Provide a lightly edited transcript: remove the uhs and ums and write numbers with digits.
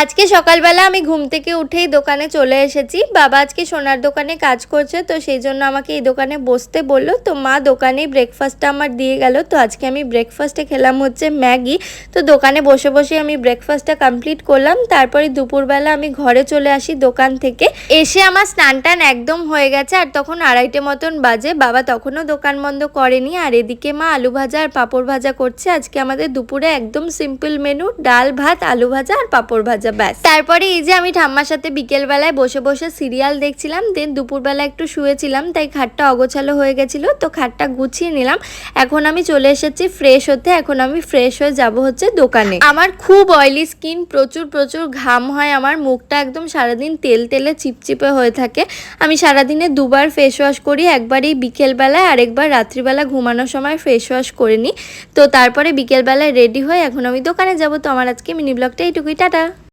আজকে সকালবেলা আমি ঘুম থেকে উঠেই দোকানে চলে এসেছি। বাবা আজকে সোনার দোকানে কাজ করছে, তো সেই জন্য আমাকে এই দোকানে বসতে বললো। তো মা দোকানেই ব্রেকফাস্টটা আমার দিয়ে গেল। তো আজকে আমি ব্রেকফাস্টে খেলাম হচ্ছে ম্যাগি। তো দোকানে বসে বসে আমি ব্রেকফাস্টটা কমপ্লিট করলাম। তারপরে দুপুরবেলা আমি ঘরে চলে আসি দোকান থেকে। এসে আমার স্নান টান একদম হয়ে গেছে, আর তখন 2:30 মতন বাজে। বাবা তখনও দোকান বন্ধ করেনি, আর এদিকে মা আলু ভাজা আর পাঁপড় ভাজা করছে। আজকে আমাদের দুপুরে একদম সিম্পল মেনু, ডাল ভাত আলু ভাজা আর পাঁপড় ভাজা, ব্যাস। তারপরে এই যে আমি ঠাম্মার সাথে বিকেল বেলায় বসে বসে সিরিয়াল দেখছিলাম। দেন দুপুরবেলা একটু শুয়েছিলাম, তাই খাটটা অগোছালো হয়ে গেছিল, তো খাটটা গুছিয়ে নিলাম। এখন আমি চলে এসেছি ফ্রেশ হতে। এখন আমি ফ্রেশ হয়ে যাব হচ্ছে দোকানে। আমার খুব অয়েলি স্কিন, প্রচুর প্রচুর ঘাম হয়, আমার মুখটা একদম সারাদিন তেল তেলে চিপচিপে হয়ে থাকে। আমি সারাদিনে দুবার ফেস ওয়াশ করি, একবারই বিকেলবেলায় আর একবার রাত্রিবেলা ঘুমানোর সময় ফেস ওয়াশ করে নিই। তো তারপরে বিকেলবেলায় রেডি হয়ে এখন আমি দোকানে যাব। তো আমার আজকে মিনি ব্লগটা এইটুকুই, টাটা।